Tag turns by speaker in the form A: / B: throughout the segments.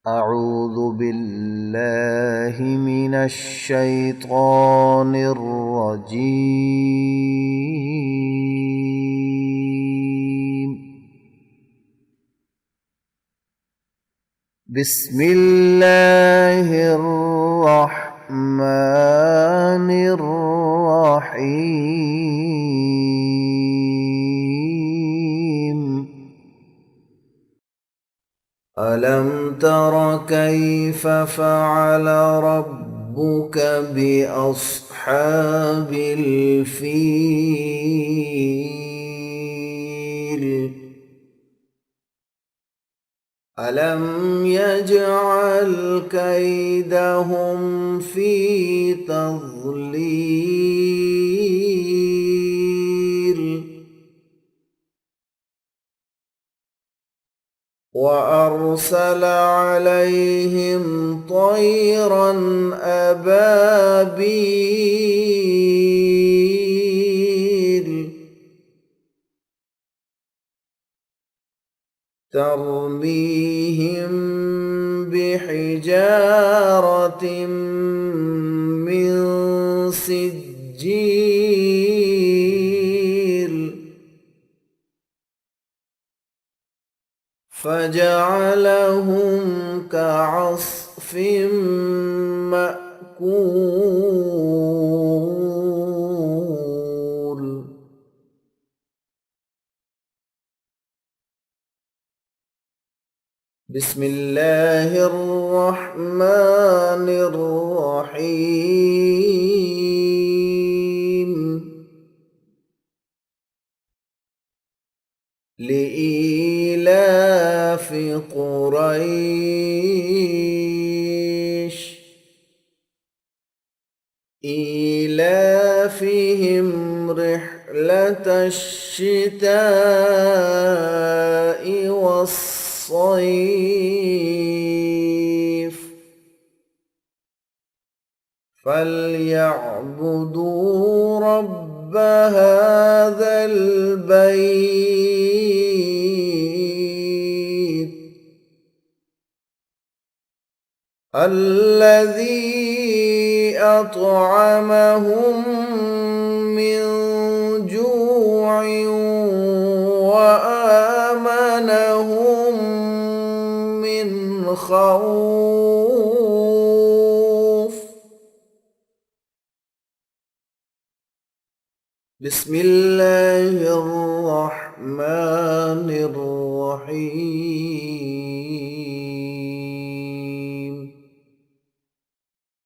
A: أعوذ بالله من الشيطان الرجيم. بسم الله الرحمن الرحيم. ألم تر كيف فعل ربك بأصحاب الفيل؟ ألم يجعل كيدهم في تضليل وأرسل عليهم طيرا أبابيل ترميهم بحجارة من سجيل فجعلهم كعصف مأكول. بسم الله الرحمن الرحيم. لإيلاف قريش إيلافهم رحلة الشتاء والصيف فليعبدوا رب هذا البيت الذي أطعمهم من جوع وآمنهم من خوف. بسم الله الرحمن الرحيم.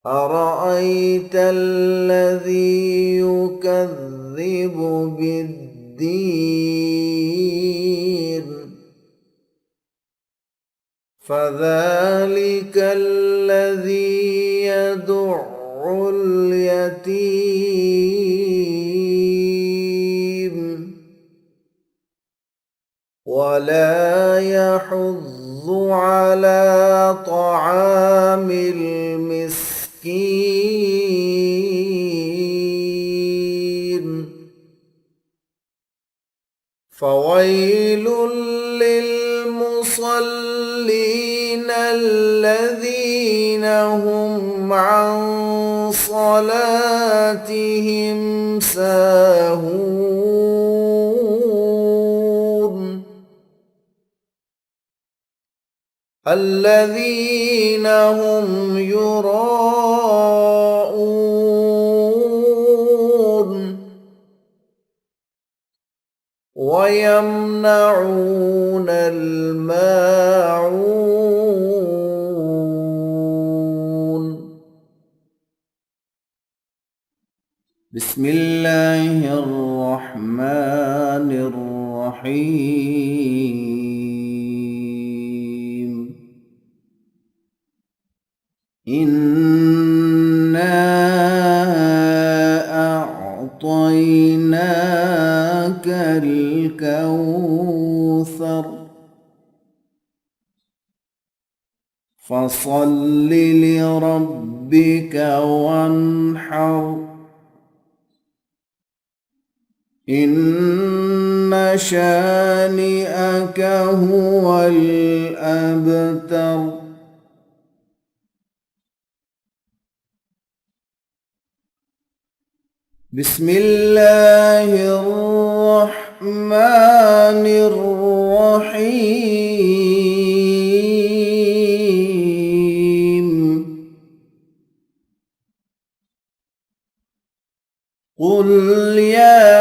A: أرأيت الذي يكذب بالدين فذلك الذي يدع اليتيم ولا يحض على طعام المسكين فويل للمصلين الذين هم عن صلاتهم ساهون الذين هم يراءون ويمنعون الماعون. بسم الله الرحمن الرحيم. إنا أعطيناك الكوثر فصل لربك وانحر إن شانئك هو الأبتر. بسم الله الرحمن الرحيم قل يا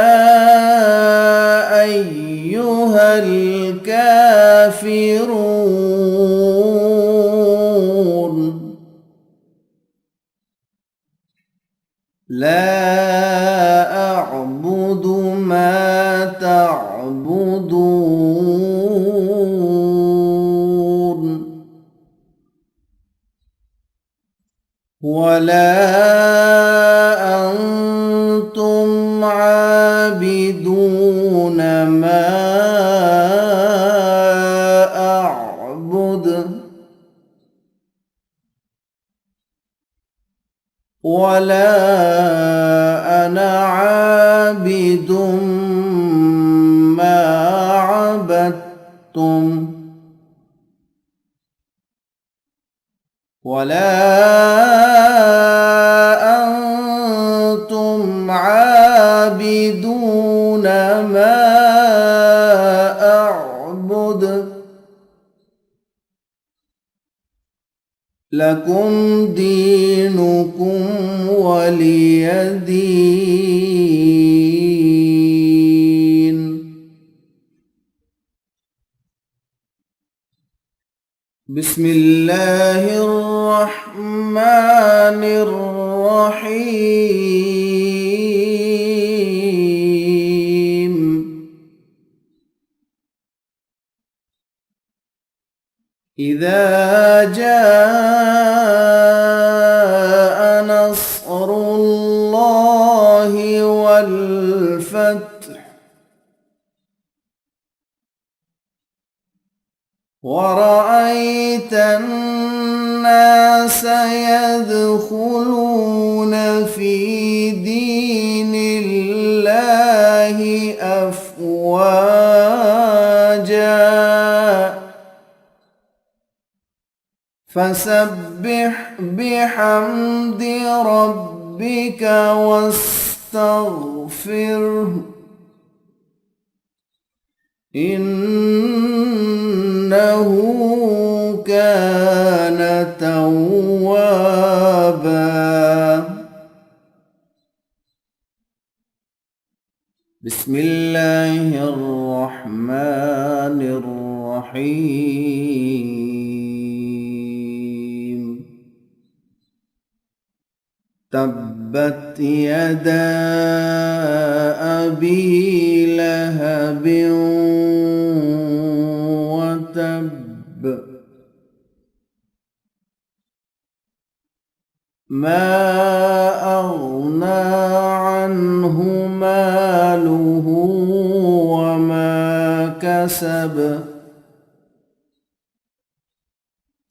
A: أيها الكافرون لا أعبد ما تعبدون ولا أنتم عابدون ما أعبد ولا أنا عابد ما عبدتم ولا أنتم عابدون ما أعبد لكم دينكم ولي دين. بسم الله الرحمن الرحيم إذا جاء نصر الله والفتح ورأيت الناس يدخلون في دين الله أفواجا فسبح بحمد ربك واستغفره إنه كان توابا. بسم الله الرحمن الرحيم تبت يدا أبي لهب وتب ما أغنى عنه ماله وما كسب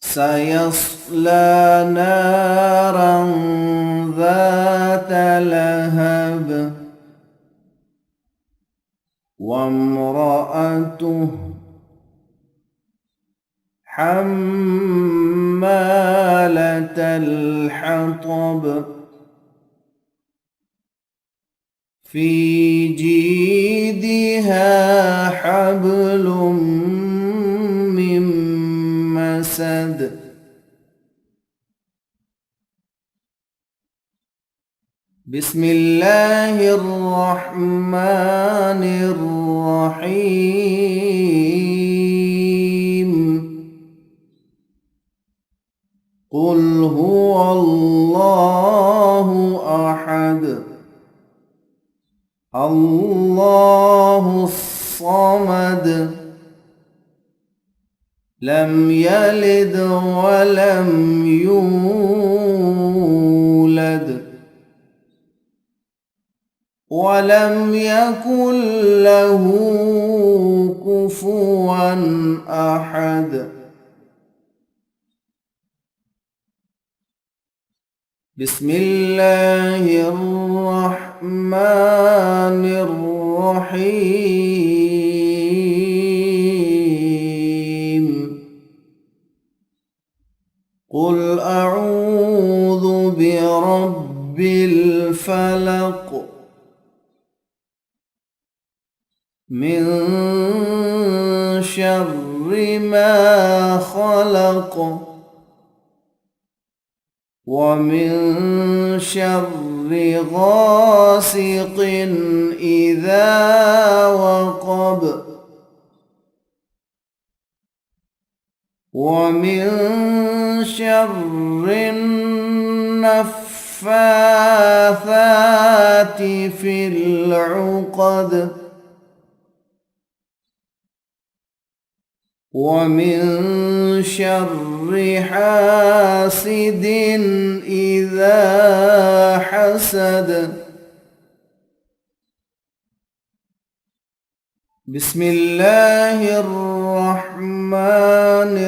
A: سيصلى نارا ذات لهب وامرأته حمالة الحطب في جيدها حبل من مسد بسم الله الرحمن الرحيم قل هو الله أحد الله الصمد لم يلد ولم يولد ولم يكن له كفوا أحد بسم الله الرحمن الرحيم قل أعوذ برب الفلق من شر ما خلق ومن شر غاسق إذا وقب ومن شر النفاثات في العقد ومن شر حاسد إذا حسد. بسم الله الرحمن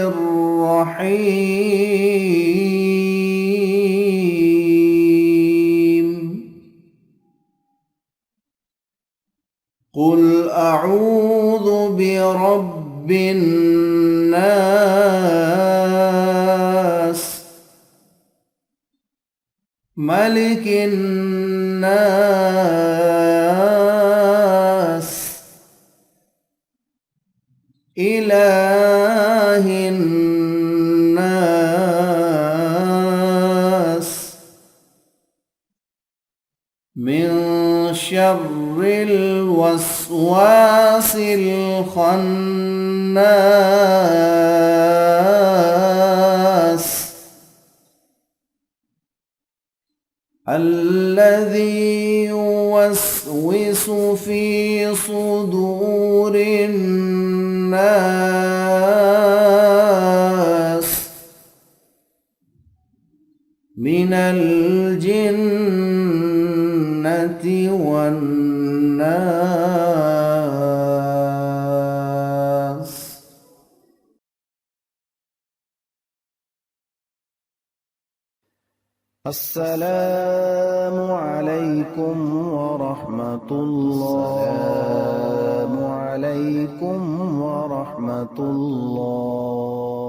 A: الرحيم. قل أعوذ برب الناس ملك الناس إله الناس من شر الوسواس الخناس الذي يوسوس في صدور الناس من الجنة والناس. السلام عليكم ورحمة الله. السلام عليكم ورحمة الله.